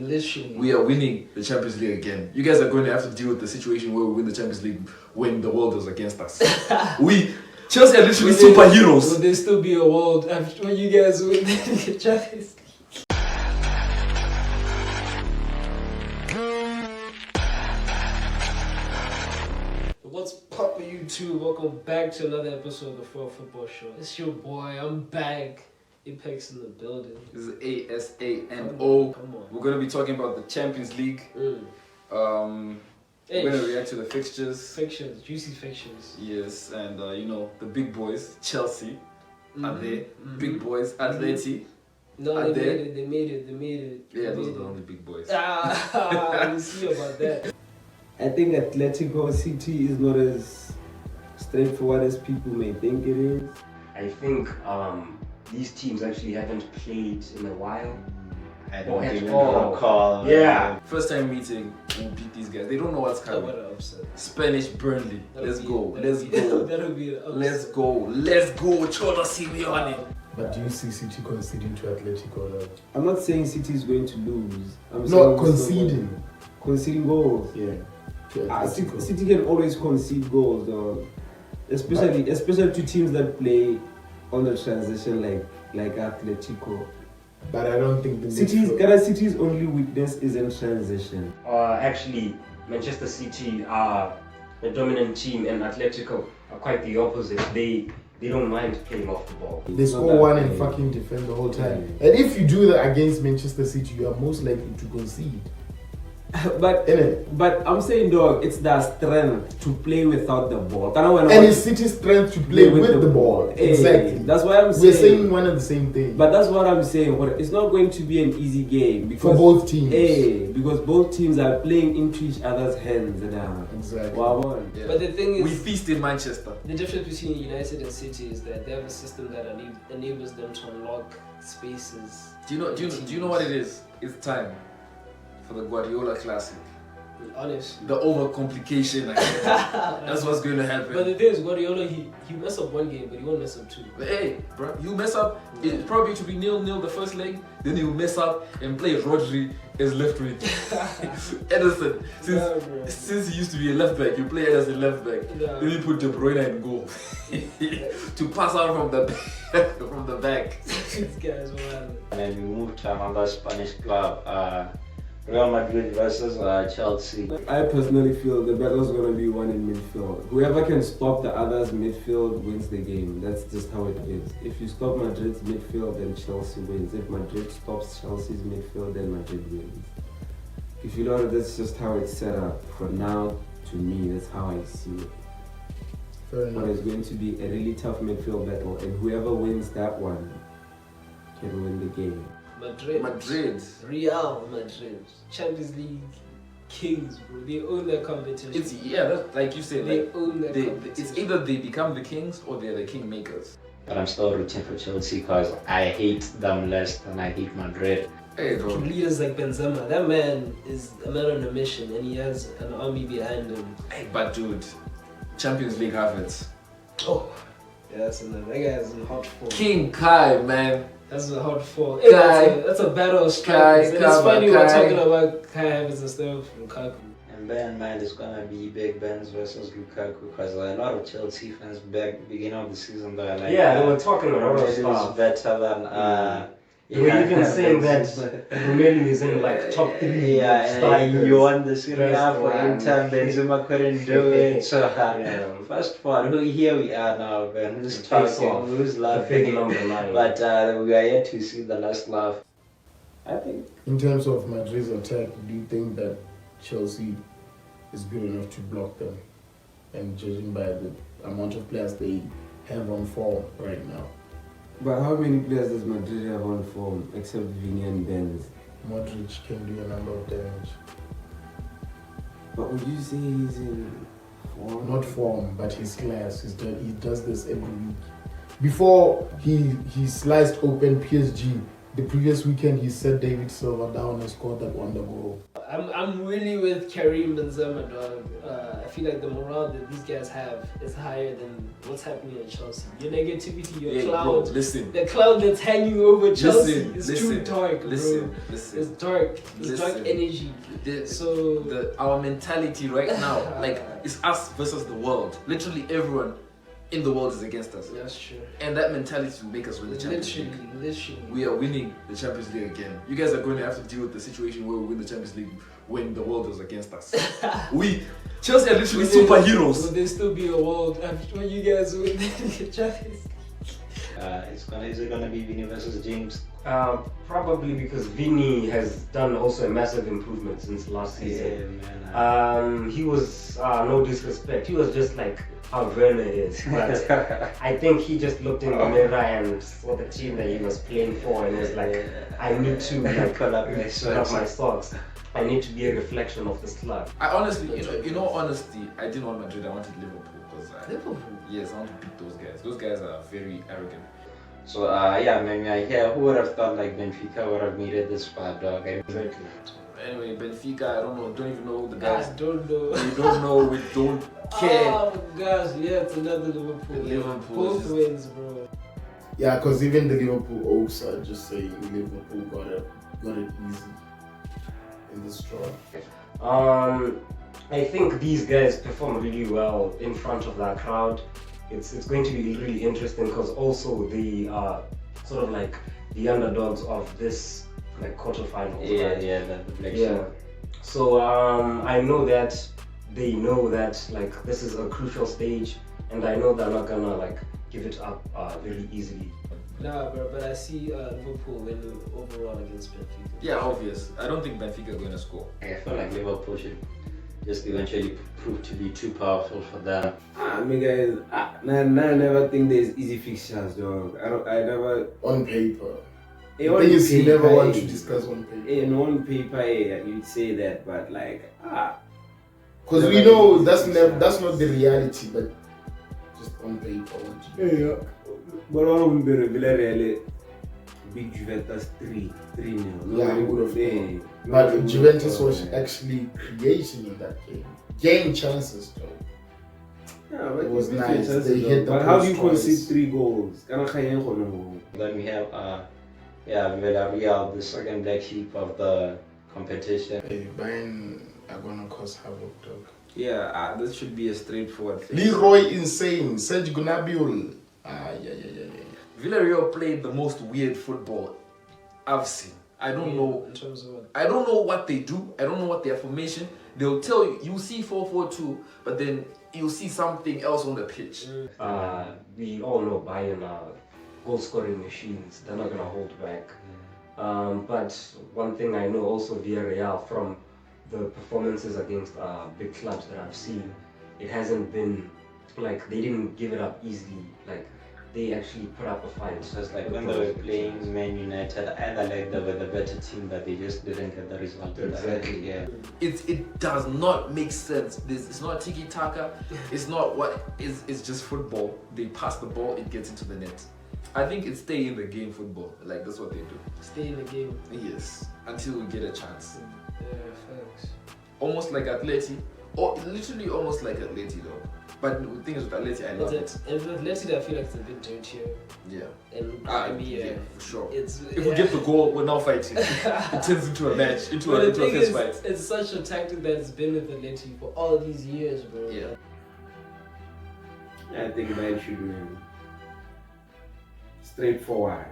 Literally. We are winning the Champions League again. You guys are going to have to deal with the situation where we win the Champions League when the world is against us. Chelsea are literally superheroes. Will there still be a world after when you guys win the Champions League? What's poppin' YouTube? Welcome back to another episode of the FoRa Football Show. It's your boy, I'm back. Apex in the building. This is ASANO. Come on. We're going to be talking about the Champions League. We're going to react to the fixtures. Juicy fixtures. Yes, and the big boys, Chelsea, are there. Big boys, Atleti. No, they made it. Yeah, those are the only big boys. We'll see about that. I think Atletico City is not as straightforward as people may think it is. I think these teams actually haven't played in a while. I don't even recall. Yeah. First time meeting, we'll beat these guys. They don't know what's coming. What an upset. Spanish Burnley. Let's go. That'll be an upset. Let's go. Cholo Simeone. But do you see City conceding to Atletico now? I'm not saying City is going to lose. I'm No, saying conceding. Conceding goals. Yeah. City can always concede goals, though. Especially to teams that play on the transition like Atletico. But I don't think the City's only weakness is in transition. Actually, Manchester City are the dominant team, and Atletico are quite the opposite. They don't mind playing off the ball. They score one and fucking defend the whole time. And if you do that against Manchester City, you are most likely to concede. But I'm saying, dog, it's their strength to play without the ball. And it's City's strength to play with the ball. Exactly. That's why I'm saying. We're saying one and the same thing. But that's what I'm saying. It's not going to be an easy game because for both teams. Because both teams are playing into each other's hands. Exactly. Wow. Yeah. But the thing is, we feast in Manchester. The difference between United and City is that they have a system that enables them to unlock spaces. Do you know what it is? It's time for the Guardiola Classic. Honest. The overcomplication. That's what's going to happen. But the thing is, Guardiola, he messed up one game, but he won't mess up two. But hey, bro, you mess up. It probably should be 0-0 the first leg. Then you mess up and play Rodri as left wing. Edison, since he used to be a left back, you play it as a left back. Then you put De Bruyne in goal to pass out from the back. This guy's wild. And then we moved to another Spanish club, Real Madrid versus Chelsea. I personally feel the battle is going to be won in midfield. Whoever can stop the other's midfield wins the game. That's just how it is. If you stop Madrid's midfield, then Chelsea wins. If Madrid stops Chelsea's midfield, then Madrid wins. If you know, that's just how it's set up. For now, to me, that's how I see it. But it's going to be a really tough midfield battle, and whoever wins that one can win the game. Madrid. Real Madrid. Champions League kings, bro. They own their competition. That's like you said. They own their competition. It's either they become the kings or they're the kingmakers. But I'm still rooting for Chelsea because I hate them less than I hate Madrid. Hey, bro. Leaders like Benzema. That man is a man on a mission, and he has an army behind him. Hey, but dude, Champions League Havertz. Oh, yeah, that's another. That guy's in hot form. King Kai, man. That's a hard fall. Hey, that's a battle of strikers. And it's funny we're talking about Kai Havertz instead of Lukaku. And bear in mind it's gonna be Big Benz versus Lukaku because a lot of Chelsea fans beginning of the season they were like, they were talking about it is better than they were even saying that Romelu is in like top 3. And you won the Serie A for Inter, Benzema couldn't do it. So first of all, here we are now, man. Who's talking? Who's laughing? But we are yet to see the last laugh. I think. In terms of Madrid's attack, do you think that Chelsea is good enough to block them? And judging by the amount of players they have on form right now. But how many players does Madrid have on form except Vini and Benz? Modric can do a number of damage. But would you say he's in form? Not form, but his class. He does this every week. Before he sliced open PSG the previous weekend he set David Silva down and scored that wonder goal. I'm really with Karim Benzema, dog. I feel like the morale that these guys have is higher than what's happening at Chelsea. Your negativity, your cloud, bro, listen. the cloud that's hanging over Chelsea is too listen, dark, bro. Listen. It's dark. It's dark energy. Our mentality right now, like, it's us versus the world. Literally everyone in the world is against us. That's true. And that mentality will make us win the Champions League. Literally. We are winning the Champions League again. You guys are going to have to deal with the situation where we win the Champions League when the world was against us. Chelsea are literally superheroes. Will there still be a world after when you guys win the Champions League? Is it gonna be Vinny versus James? Probably because Vinny has done also a massive improvement since last season. Yeah, man. He was, no disrespect, he was just like how Werner is. But I think he just looked in the mirror and saw the team that he was playing for and was like, I need to like pull up my socks. I need to be a reflection of this club. I honestly, in all honesty, I didn't want Madrid. I wanted Liverpool because Liverpool? Yes, I want to beat those guys. Those guys are very arrogant. So yeah, man, who would have thought like Benfica would have needed this squad, dog? Exactly. Anyway, Benfica, I don't even know who the guys. I don't know. We don't know. We don't care. Oh gosh, yeah, it's another Liverpool. Both wins, bro. Yeah, because even the Liverpool Oaks are just saying Liverpool got it easy in this draw. I think these guys perform really well in front of that crowd. It's going to be really interesting because also they are sort of like the underdogs of this like quarterfinals. Yeah. So I know that they know that like this is a crucial stage, and I know they're not gonna like give it up very easily. Nah, bro, but I see Liverpool winning overall against Benfica. Yeah, obvious. I don't think Benfica are going to score. I feel like Liverpool should just eventually prove to be too powerful for them. I mean, guys, I never think there's easy fixtures, dog. I never. On paper. Eh, The on thing is, you paper, never want to discuss on paper. On paper, you'd say that, but like, Because we know that's not the reality, but just on paper. Yeah. But all of them Villarreal beat Juventus 3-0. Yeah, we would have Yeah. But Juventus was actually creating in that game. Game chances though. Yeah, but It was you nice. chances, They hit the but how do you post twice. concede 3 goals? Then we have Villarreal, the second black sheep of the competition. Hey, Bayern are gonna cause havoc, dog. Yeah, this should be a straightforward thing. Leroy Insane, Serge Gnabry. Yeah. Villarreal played the most weird football I've seen. I don't know. In terms of what? I don't know what they do. I don't know what their formation. They'll tell you. You see 4-4-2, but then you'll see something else on the pitch. We all know Bayern are goal-scoring machines. They're not gonna hold back. But one thing I know also Villarreal from the performances against big clubs that I've seen, it hasn't been like they didn't give it up easily. Like they actually put up a fight. So it's like when they were playing Man United, either like they were the better team, but they just didn't get the result. Exactly. Yeah. It does not make sense. It's not tiki taka. It's not what is. It's just football. They pass the ball, it gets into the net. I think it's stay in the game football. Like that's what they do. Stay in the game. Yes, until we get a chance. Yeah, facts. Almost like Atleti, or literally almost like Atleti though. But the thing is with Atleti, I love it. And with Atleti, I feel like it's a bit dirtier. Yeah. And yeah, for sure. If we get the goal, we're now fighting. It turns into a match, into a fist fight. It's such a tactic that's been with Atleti for all these years, bro. Yeah. I think Bayern should win. Straightforward.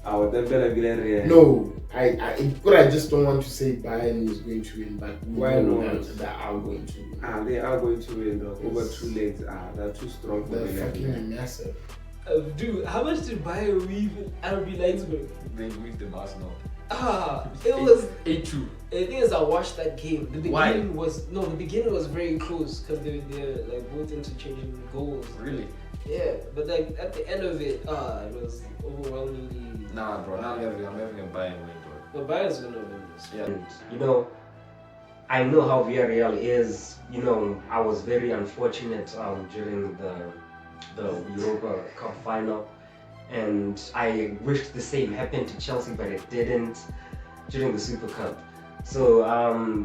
Villarreal. No, I just don't want to say Bayern is going to win, but we Why know not? that they are going to win. They are going to win though. Over 2 legs. They're too strong for They're fucking Villarreal. massive. Dude, how much did Bayern weave RB Leipzig? They beat them Arsenal. It was 8-2. The thing is, I watched that game. The Why? beginning was very close because they're like both interchanging goals. Really? Yeah, but like at the end of it, it was overwhelmingly. Nah, bro. Now I'm having a Bayern win, bro. But Bayern's gonna win this. Yeah. And you know, I know how Villarreal is. You know, I was very unfortunate during the Europa Cup final, and I wished the same happened to Chelsea, but it didn't during the Super Cup. So,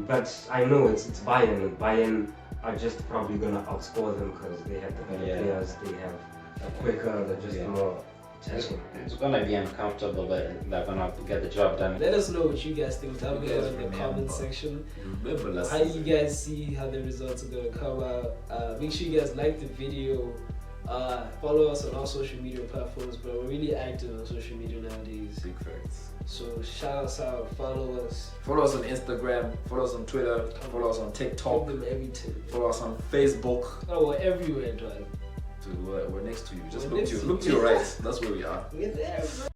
but I know it's Bayern, and Bayern are just probably gonna outscore them because they have the better players, they have a quicker, they're just more attacking. It's gonna be uncomfortable, but they're gonna get the job done. Let us know what you guys think down below in the comment section. How do you guys see how the results are gonna come out? Make sure you guys like the video. Follow us on all social media platforms, but we're really active on social media nowadays. Big facts. So shout us out, follow us. Follow us on Instagram, follow us on Twitter, follow us on TikTok, Talk them everything. follow us on Facebook. Oh, we're everywhere, dog. Dude, we're next to you. Just We're look next to to look to you. your right. That's where we are. We're there, bro.